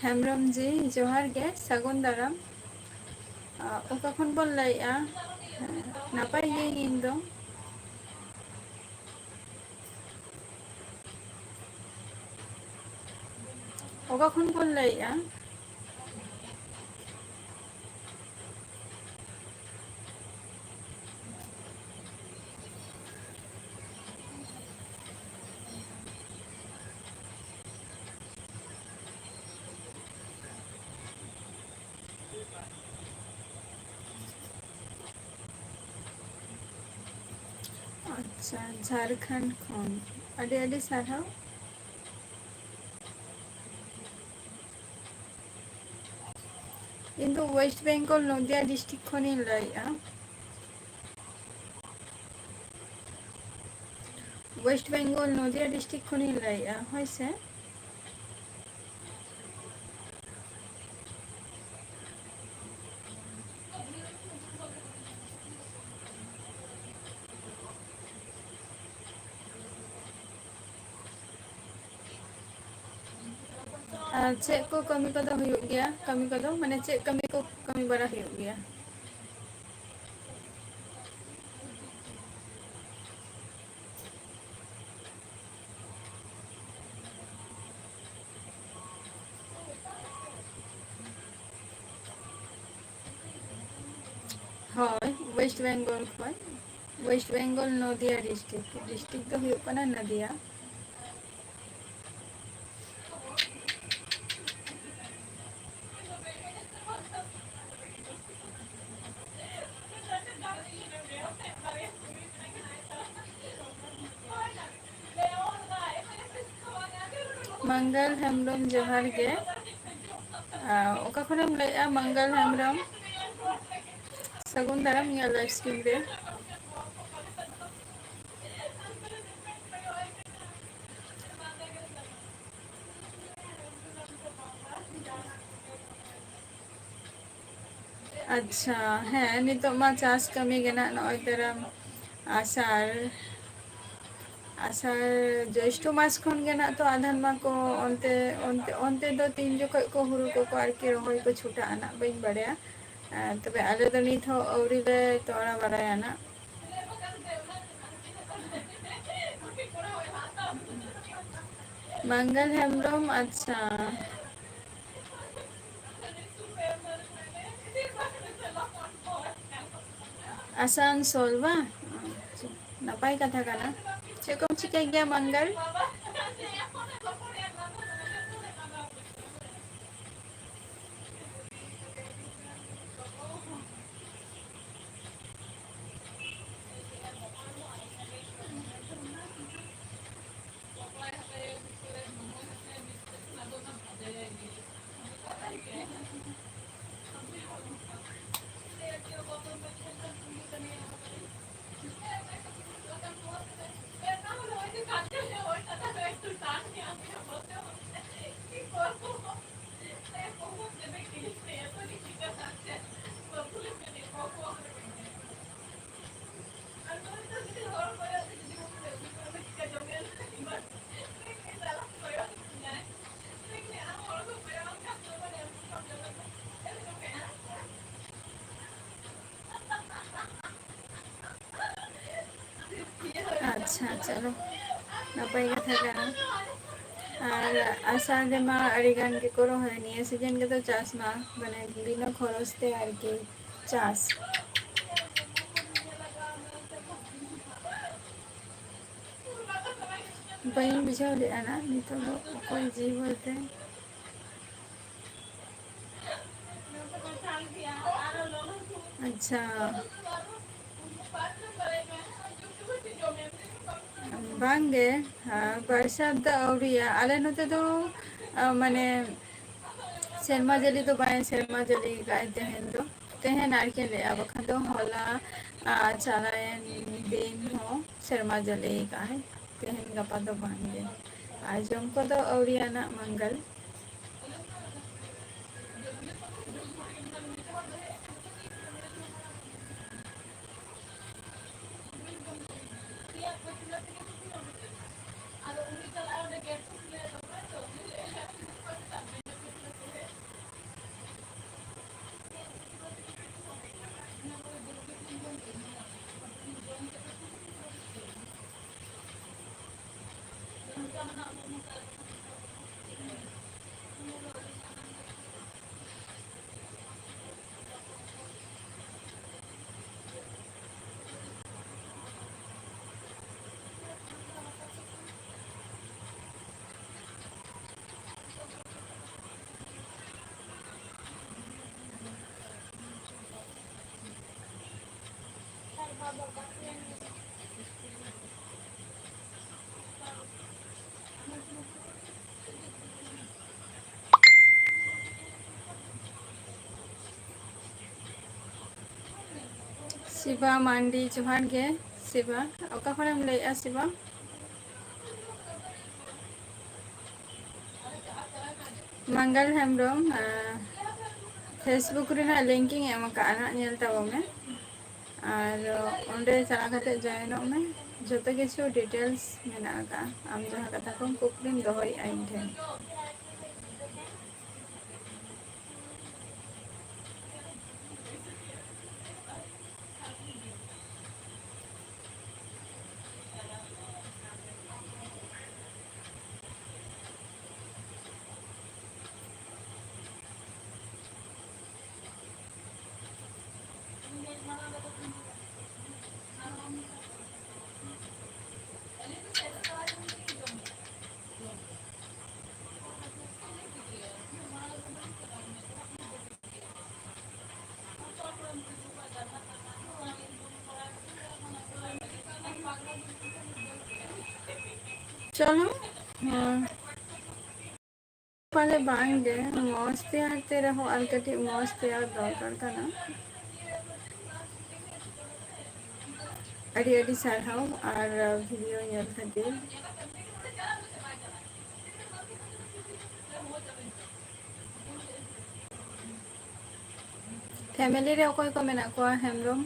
हेमब्रम जी जोहार गे सागुन दाराम ओका खन बोन लाइया नापाय गे इन दो ओका खन बोन लाइया अच्छा झारखंड खन अडे अडे सारहाव इन दो वेस्ट बेंगल नदिया डिस्ट्रिक्ट खनि लाइया वेस्ट बेंगल नदिया डिस्ट्रिक्ट खनि लाइया होइसे चेक को कमी कदो हुयुग गया कमी कदो माने चेक कमी को कमी बरा हुयुग गया हाय वेस्ट बेंगल खन वेस्ट बेंगल नदिया डिस्ट्रिक्ट डिस्ट्रिक्ट तो हुयुग कना नदिया मंगल हेमब्रम जोहार गे ओका खनम लाइया मंगल हेमब्रम सागुन दाराम या लाइव स्ट्रीम रे अच्छा है नितो मा चाष कमी गेना नय तरम आषाढ़ आषाढ़ ज्येष्ठ मास खन गेना तो आधन मा को ओनते ओनते ओनते दो तीन जो को हुरु को आरके रोहय को छुटा आना बइन बड़या तबे आले दो नित हो औरी ले तोड़ा बड़ाया ना मंगल हेमब्रम अच्छा आसानसोल बा नपाय कथा काना चेक को चिकाय गया मंगल अच्छा चलो नपाय कथा काना ᱟᱨ ᱟᱥᱟᱲ ᱨᱮᱢᱟ ᱟᱹᱰᱤ ᱜᱟᱱ ᱜᱮᱠᱚ ᱨᱚᱦᱚᱭ ᱱᱤᱭᱟᱹ ᱥᱤᱡᱤᱱ ᱜᱮᱛᱚ ᱪᱟᱥ ᱢᱟ ᱢᱟᱱᱮ ᱵᱤᱱᱟᱹ ᱠᱷᱚᱨᱚᱪ ᱛᱮ ᱟᱨᱠᱤ ᱪᱟᱥ ᱵᱟᱹᱧ ᱵᱩᱡᱷᱟᱹᱣ ᱞᱮᱫᱼᱟ ᱱᱟ ᱱᱤᱛᱚᱜ ᱫᱚ ᱚᱠᱚᱭ ᱡᱤ ᱵᱚᱞᱛᱮ ᱟᱪᱪᱷᱟ ᱵᱟᱝᱜᱮ ᱵᱚᱨᱥᱟ ᱫᱚ ᱟᱹᱣᱨᱤᱭᱟ ᱟᱞᱮ ᱱᱚᱛᱮ ᱫᱚ ᱢᱟᱱᱮ ᱥᱮᱨᱢᱟ ᱡᱟᱹᱲᱤ ᱫᱚ ᱵᱟᱭ ᱥᱮᱨᱢᱟ ᱡᱟᱹᱲᱤ ᱠᱟᱜᱼᱟᱭ ᱛᱮᱦᱮᱧ ᱫᱚ ᱛᱮᱦᱮᱧ ᱟᱨᱠᱤ ᱞᱟᱹᱭᱟ ᱵᱟᱠᱷᱟᱱ ᱫᱚ ᱦᱚᱞᱟ ᱪᱟᱞᱟᱣᱮᱱ ᱫᱤᱱ ᱦᱚᱸ ᱥᱮᱨᱢᱟ ᱡᱟᱹᱲᱤ ᱠᱟᱜᱼᱟᱭ ᱛᱮᱦᱮᱧ ᱜᱟᱯᱟ ᱫᱚ ᱵᱟᱝᱜᱮ ᱟᱨ ᱡᱚᱢ ᱠᱚᱫᱚ ᱟᱹᱣᱨᱤᱭᱟᱱᱟᱜ ᱢᱟᱝᱜᱟᱞ ᱥᱤᱵᱟ ᱢᱟᱱᱰᱤ ᱡᱚᱦᱟᱨ ᱜᱮ ᱥᱤᱵᱟ ᱚᱠᱟ ᱠᱷᱚᱱᱮᱢ ᱞᱟᱹᱭᱮᱜᱼᱟ ᱥᱤᱵᱟ ᱢᱟᱝᱜᱟᱞ ᱦᱮᱢᱵᱨᱚᱢ ᱯᱷᱮᱥᱵᱩᱠ ᱨᱮᱱᱟᱜ ᱞᱤᱝᱠᱤᱧ ᱮᱢ ᱟᱠᱟᱫᱼᱟ ᱱᱟᱜ ᱧᱮᱞ ᱛᱟᱵᱚᱱ ᱢᱮ ᱟᱨ ᱚᱸᱰᱮ ᱪᱟᱞᱟᱣ ᱠᱟᱛᱮᱫ ᱡᱚᱭᱮᱱᱚᱜ ᱢᱮ ᱡᱚᱛᱚ ᱠᱤᱪᱷᱩ ᱰᱤᱴᱮᱞᱥ ᱢᱮᱱᱟᱜ ᱟᱠᱟᱫᱼᱟ ᱟᱢ ᱡᱟᱦᱟᱸ ᱠᱟᱛᱷᱟ ᱠᱚᱢ ᱠᱩᱠᱞᱤᱢ ᱫᱚᱦᱚᱭᱮᱫᱼᱟ ᱤᱧ ᱴᱷᱮᱱ चलो ᱯᱟᱞᱮ ᱵᱟᱝᱜᱮ ᱢᱚᱡᱽ ᱛᱮᱭᱟᱨ ᱛᱮ ᱨᱮᱦᱚᱸ ᱟᱨ ᱠᱟᱹᱴᱤᱡ ᱢᱚᱡᱽ ᱛᱮᱭᱟᱨ ᱫᱚᱨᱠᱟর ᱠᱟᱱᱟ ᱟᱹᱰᱤ ᱟᱹᱰᱤ ᱥᱟᱨᱦᱟᱣ ᱟᱨ ᱵᱷᱤᱰᱤᱭᱳ ᱧᱮᱞ ᱠᱷᱟᱹᱛᱤᱨ ᱯᱷᱮᱢᱮᱞᱤ ᱨᱮ ᱚᱠᱚᱭ ᱠᱚ ᱢᱮᱱᱟᱜ ᱠᱚᱣᱟ ᱦᱮᱢᱵᱨᱚᱢ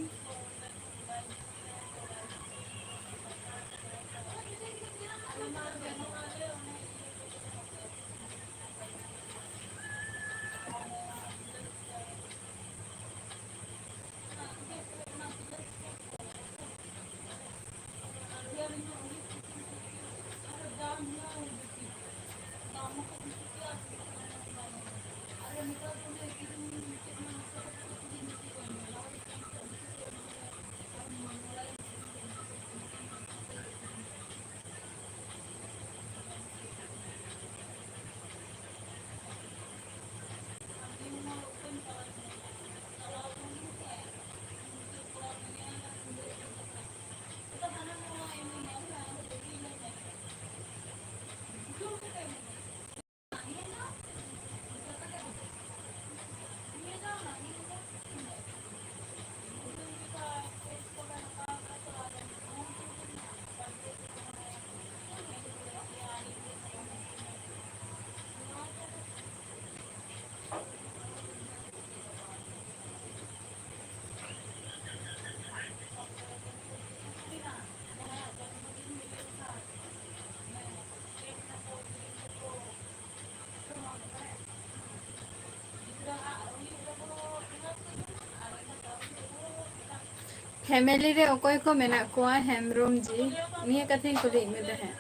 ᱯᱷᱮᱢᱮᱞᱤ ᱨᱮ ᱚᱠᱚᱭ ᱠᱚ ᱢᱮᱱᱟᱜ ᱠᱚᱣᱟ ᱦᱮᱢᱵᱨᱚᱢ ᱡᱤ ᱱᱤᱭᱟᱹ ᱠᱟᱛᱷᱟᱧ ᱠᱩᱞᱤᱭᱮᱫ ᱢᱮ ᱛᱟᱦᱮᱸᱫ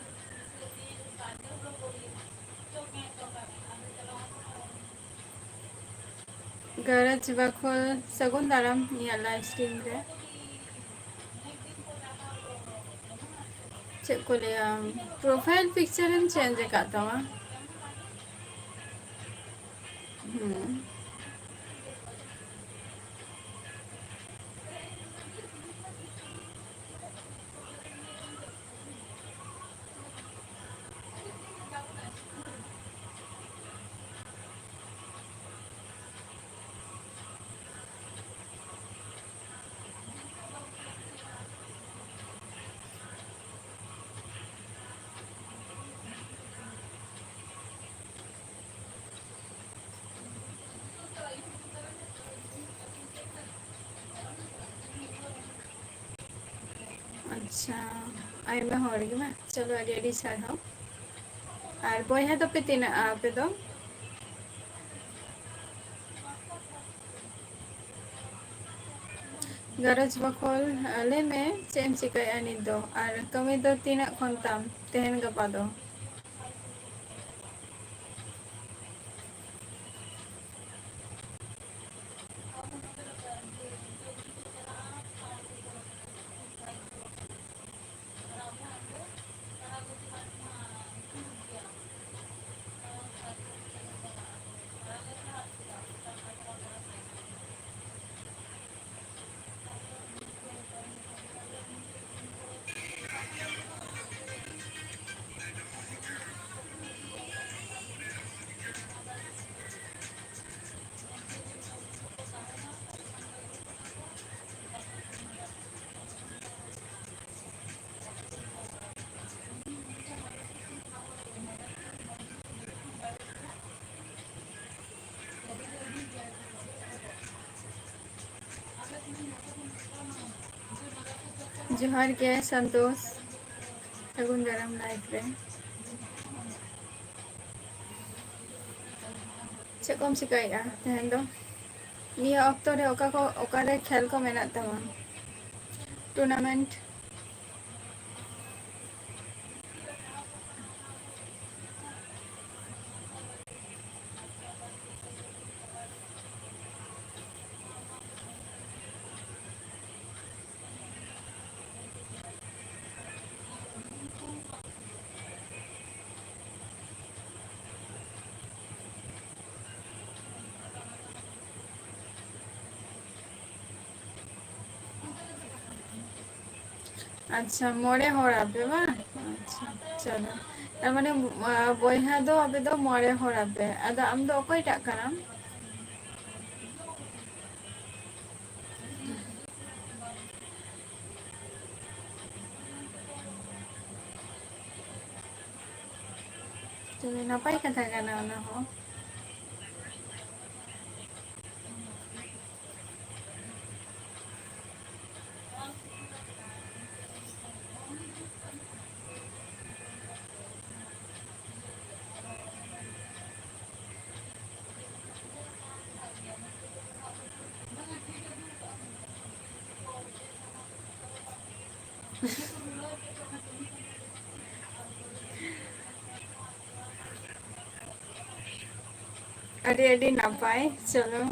ᱜᱷᱟᱨᱚᱸᱡᱽ ᱵᱟᱠᱷᱳᱞ ᱥᱟᱹᱜᱩᱱ ᱫᱟᱨᱟᱢ ᱤᱧᱟᱹᱜ ᱞᱟᱭᱤᱯᱷ ᱥᱴᱨᱤᱢ ᱨᱮ ᱪᱮᱫ ᱠᱚ ᱞᱟᱹᱭᱟ ᱯᱨᱚᱯᱷᱟᱭᱤᱞ ᱯᱤᱠᱪᱟᱨᱮᱢ ᱪᱮᱧᱡᱽ ᱟᱠᱟᱫ ᱛᱟᱢᱟ? ᱦᱮᱸ ᱟᱪᱪᱷᱟ ᱟᱭᱢᱟ ᱦᱚᱲ ᱜᱮ ᱵᱟᱝ ᱪᱚᱞᱚ ᱟᱹᱰᱤ ᱟᱹᱰᱤ ᱥᱟᱨᱦᱟᱣ ᱟᱨ ᱵᱚᱭᱦᱟ ᱫᱚᱯᱮ ᱛᱤᱱᱟᱹᱜᱼᱟ ᱟᱯᱮ ᱫᱚ? ᱜᱷᱟᱨᱚᱸᱡᱽ ᱵᱟᱠᱷᱳᱞ ᱞᱟᱹᱭ ᱢᱮ ᱪᱮᱫ ᱮᱢ ᱪᱤᱠᱟᱹᱭᱮᱫᱼᱟ ᱱᱤᱛ ᱫᱚ ᱟᱨ ᱠᱟᱹᱢᱤ ᱫᱚ ᱛᱤᱱᱟᱹᱜ ᱠᱷᱚᱱ ᱛᱟᱢ ᱛᱮᱦᱮᱧ ᱜᱟᱯᱟ ᱫᱚ? ᱡᱚᱦᱟᱨ ᱜᱮ ᱥᱚᱱᱛᱳᱥ ᱥᱟᱹᱜᱩᱱ ᱫᱟᱨᱟᱢ ᱞᱟᱭᱤᱯᱷ ᱨᱮ ᱪᱮᱫ ᱠᱚᱢ ᱪᱤᱠᱟᱹᱭᱮᱫᱼᱟ ᱛᱮᱦᱮᱧ ᱫᱚ ᱱᱤᱭᱟᱹ ᱚᱠᱛᱚ ᱨᱮ ᱚᱠᱟᱨᱮ ᱠᱷᱮᱞ ᱠᱚ ᱢᱮᱱᱟᱜ ᱛᱟᱢᱟ ᱴᱩᱨᱱᱟᱢᱮᱱᱴ? ᱟᱪᱪᱷᱟ ᱢᱚᱬᱮ ᱦᱚᱲ ᱟᱯᱮ ᱵᱟᱝ ᱟᱪᱪᱷᱟ ᱪᱚᱞᱚ ᱛᱟᱨᱢᱟᱱᱮ ᱵᱚᱭᱦᱟ ᱫᱚ ᱟᱯᱮ ᱫᱚ ᱢᱚᱬᱮ ᱦᱚᱲ ᱟᱯᱮ ᱟᱫᱚ ᱟᱢ ᱫᱚ ᱚᱠᱚᱭᱴᱟᱜ ᱠᱟᱱᱟᱢ? ᱱᱟᱯᱟᱭ ᱠᱟᱛᱷᱟ ᱠᱟᱱᱟ ᱚᱱᱟ ᱦᱚᱸ ᱟᱹᱰᱤ ᱟᱹᱰᱤ ᱱᱟᱯᱟᱭ ᱪᱚᱞᱚ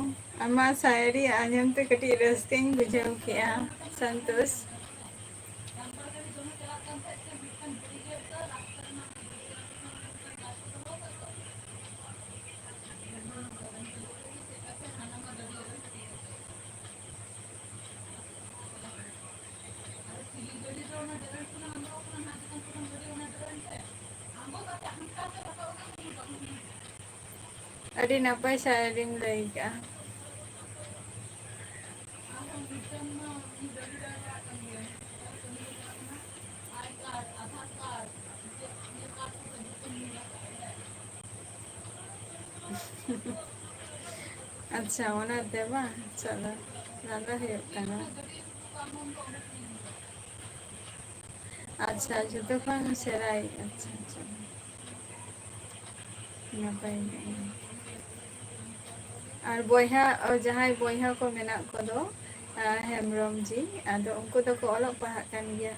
ᱟᱢᱟᱜ ᱥᱟᱭᱨᱤ ᱟᱸᱡᱚᱢ ᱛᱮ ᱠᱟᱹᱴᱤᱡ ᱨᱟᱹᱥᱠᱟᱹᱧ ᱵᱩᱡᱷᱟᱹᱣ ᱠᱮᱫᱼᱟ ᱥᱚᱱᱛᱳᱥ ᱟᱹᱰᱤ ᱱᱟᱯᱟᱭ ᱥᱟᱭᱟᱨᱤᱢ ᱞᱟᱹᱭ ᱠᱟᱜᱼᱟ ᱟᱪᱪᱷᱟ ᱚᱱᱟᱛᱮ ᱵᱟᱝ ᱪᱚᱞᱚ ᱞᱟᱸᱫᱟ ᱦᱩᱭᱩᱜ ᱠᱟᱱᱟ ᱟᱪᱪᱷᱟ ᱡᱚᱛᱚ ᱠᱷᱚᱱ ᱥᱮᱬᱟᱭᱤᱡ ᱟᱪᱪᱷᱟ ᱟᱪᱪᱷᱟ ᱱᱟᱯᱟᱭ ᱜᱮ ᱟᱨ ᱵᱚᱭᱦᱟ ᱡᱟᱦᱟᱸᱭ ᱵᱚᱭᱦᱟ ᱠᱚ ᱢᱮᱱᱟᱜ ᱠᱚᱫᱚ ᱦᱮᱢᱵᱨᱚᱢ ᱡᱤ ᱟᱫᱚ ᱩᱱᱠᱩ ᱫᱚᱠᱚ ᱚᱞᱚᱜ ᱯᱟᱲᱦᱟᱜ ᱠᱟᱱ ᱜᱮᱭᱟ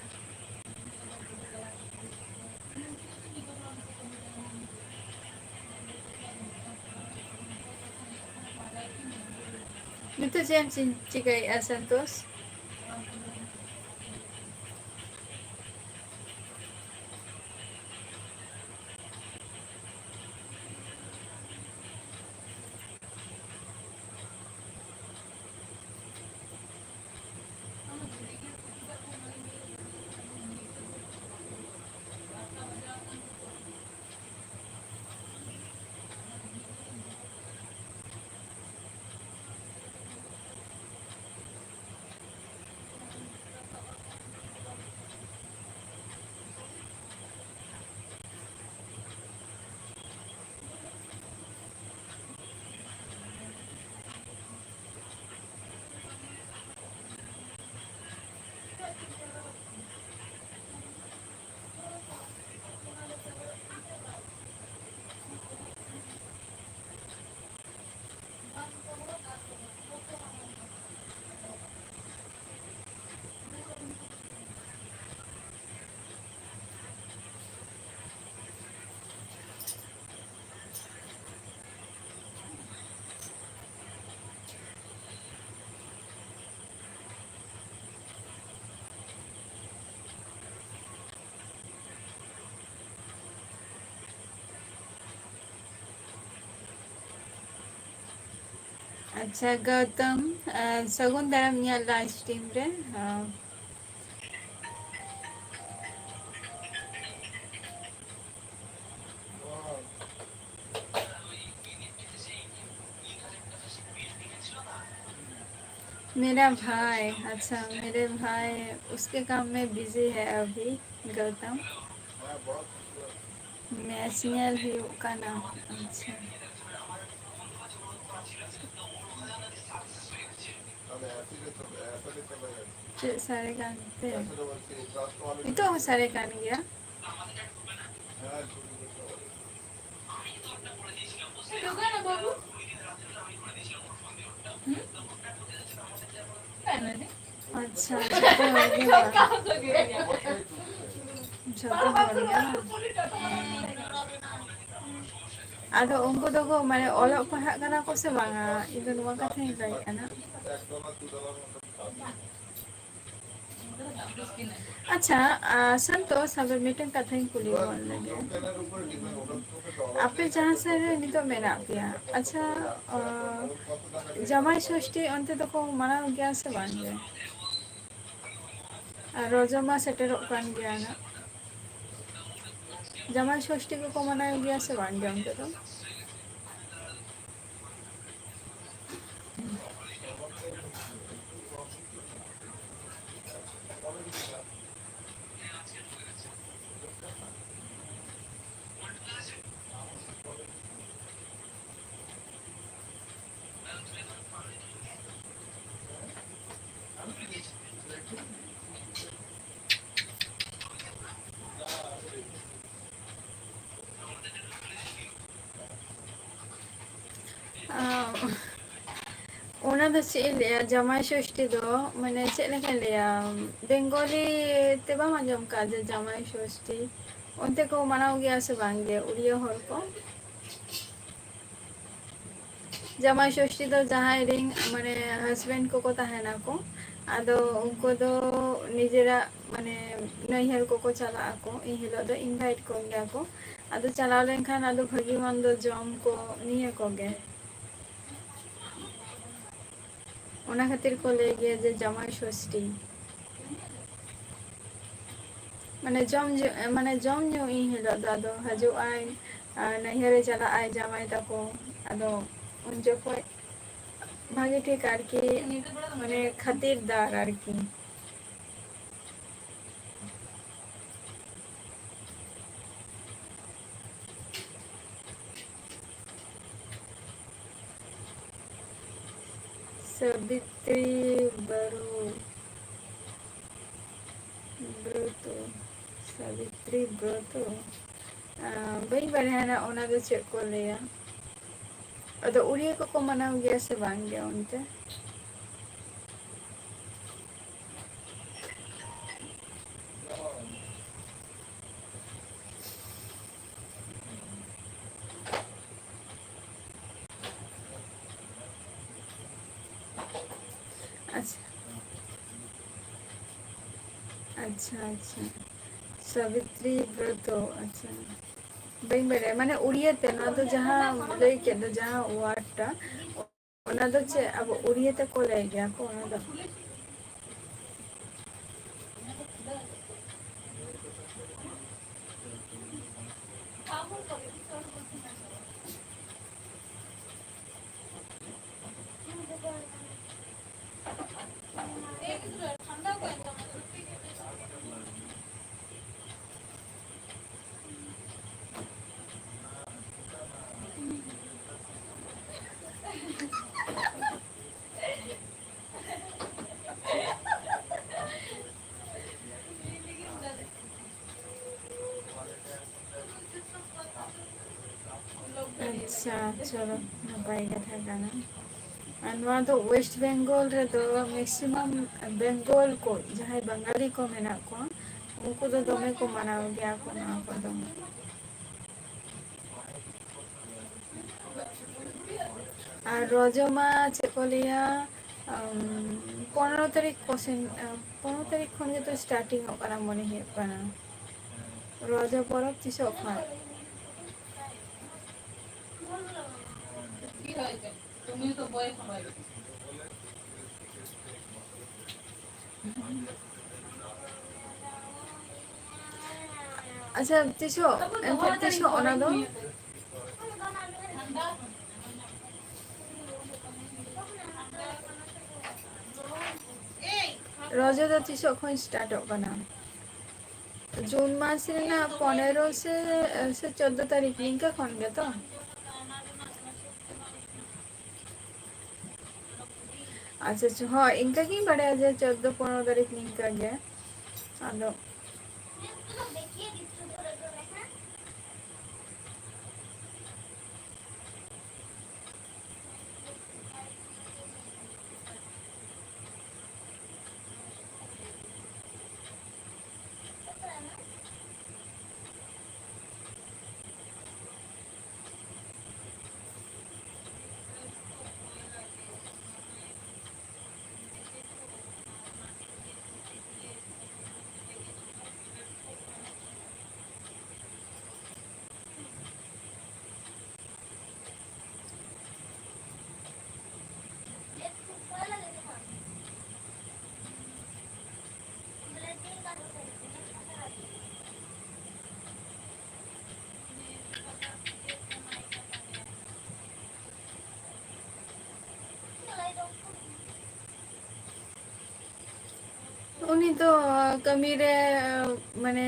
ᱱᱤᱛᱚᱜ ᱪᱮᱫ ᱮᱢ ᱪᱤᱠᱟᱹᱭᱮᱫᱼᱟ ᱥᱚᱱᱛᱳᱥ? अच्छा गौतम, सगुन दाराम लाइव स्ट्रीम रे। मेरा भाई, अच्छा मेरे भाई उसके काम में बिजी है अभी। गौतम मैसियल ही का नाम। अच्छा सारे कान पे itu सारे कान गया। अच्छा झोंको हो गया। आदो उनको तो को माने ओलग पढ़ाग कना को से बांगा इदो नवा कथाई लay कना। अच्छा संतोष अगर मीटिंग कथाई कुली बोल लगे आपे जहाँ से नितो मेना पिया। अच्छा जमाई षष्ठी अंते तो को मना गया से बांगे रोजमा सेटेरोग कान गया ना। जमाई षष्ठी को मना गया से बांगे अंते तो ओना दो चेक लिया जमाई षष्ठी दो मैंने चेक लेके लिया बेंगोली ते बा मजम का जे जमाई षष्ठी उनते को मनाओ गया से बांगे उड़िया हर को जमाई षष्ठी दो जहाँ रिंग मैंने हस्बैंड को तहना को आदो उनको दो निजेरा माने नैहर को चला को इन हिलो दो इनवाइट को गया को आदो चला लेन खान आदो भगी मन दो जम को निये को गे ओना खातिर को ले गया जे जमाई षष्ठी माने जम ᱧᱩ इन हिलो दो आदो हजू आय नैहरे चला आय जमाई तको आदो उन जखोय भागे ठीक आरकी माने खातिरदार आरकी सावित्री बरू ब्रतो सावित्री ब्रतो बई बढ़िया ओना दो चेक को लिया अदो उड़िया को मनाव गया से बांग गया उनते अच्छा अच्छा अच्छा सावित्री व्रत अच्छा बड़ी बड़े माने उड़िया ते ना तो जहाँ लई के तो जहाँ वाटा ओना तो चे अब उड़िया ते को ले गया को ना तो अच्छा चलो नपाई कथा काना ᱱᱚᱣᱟ ᱫᱚ ᱳᱭᱮᱥᱴ ᱵᱮᱝᱜᱚᱞ ᱨᱮᱫᱚ ᱢᱮᱠᱥᱤᱢᱟᱢ ᱵᱮᱝᱜᱚᱞ ᱠᱚ ᱡᱟᱦᱟᱸᱭ ᱵᱟঙᱟᱞᱤ ᱠᱚ ᱢᱮᱱᱟᱜ ᱠᱚᱣᱟ ᱩᱱᱠᱩ ᱫᱚ ᱫᱚᱢᱮ ᱠᱚ ᱢᱟᱱᱟᱣ ᱜᱮᱭᱟ ᱠᱚ ᱱᱚᱣᱟ ᱠᱚᱫᱚ ᱟᱨ ᱨᱚᱡᱚ ᱢᱟ ᱪᱮᱫ ᱠᱚ ᱞᱟᱹᱭᱟ 15 ᱛᱟᱹᱨᱤᱠᱷ ᱠᱚᱥᱮᱱ 15 ᱛᱟᱹᱨᱤᱠᱷ ᱠᱷᱚᱱ ᱜᱮᱛᱚ ᱥᱴᱟᱨᱴᱤᱝ ᱚᱜ ᱠᱟᱱᱟ ᱢᱚᱱᱮ ᱦᱩᱭᱩᱜ ᱠᱟᱱᱟ ᱨᱚᱡᱚ ᱯᱚᱨᱚᱵᱽ ᱛᱤᱥᱚᱜ ᱠᱷᱚᱱ ᱟᱪᱪᱷᱟ ᱛᱤᱥᱚᱜ ᱮᱱᱛᱮ ᱛᱤᱥᱚᱜ ᱚᱱᱟ ᱫᱚ ᱨᱚᱡᱚ ᱫᱚ ᱛᱤᱥᱚᱜ ᱠᱷᱚᱱ ᱥᱴᱟᱨᱴᱚᱜ ᱠᱟᱱᱟ ᱡᱩᱱ ᱢᱟᱥ ᱨᱮᱱᱟᱜ 15 से 14 तारीख इनका कौन गया तो अच्छा अच्छा हाँ इनका की बढ़िया जे 14-15 तारीख इनका गया आलो उन्हीं तो कमी रे माने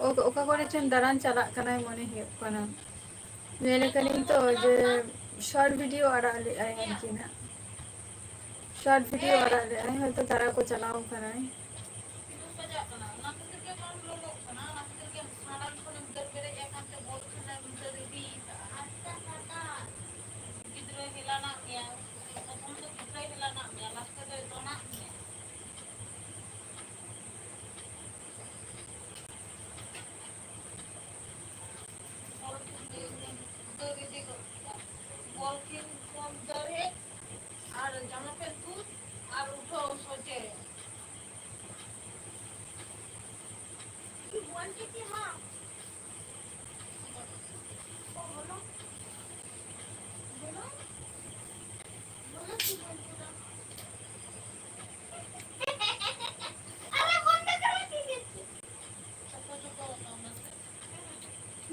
ओका करे चन दारान चला कनाय मने हुयुग कना मेले कनिन तो जे शॉर्ट वीडियो आड़ा ले आए कि ना शॉर्ट वीडियो आड़ा ले आए हयतो तारा को चलाओ कनाय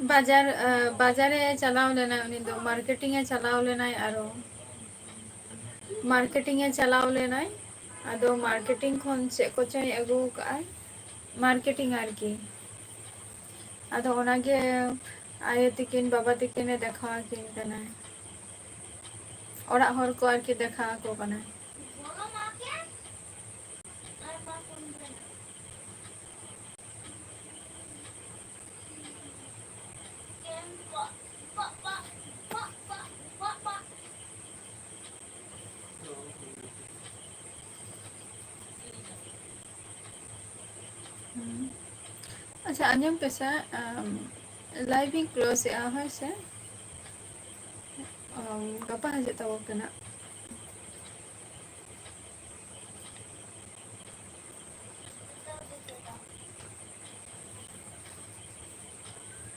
बाजार बाजारे चलाव लेना उन्हीं दो मार्केटिंग चलाव लेना आरो मार्केटिंग चलाव लेना आदो मार्केटिंग खन से को चाय अगु का मार्केटिंग आरकी आदो ओनागे आयो तिकिन बाबा तिकिन देखा किन कना ओड़ा हर को आरकी देखा को कना अच्छा अंजम पेसा लाइव क्लोज है से गपा हजे तब कना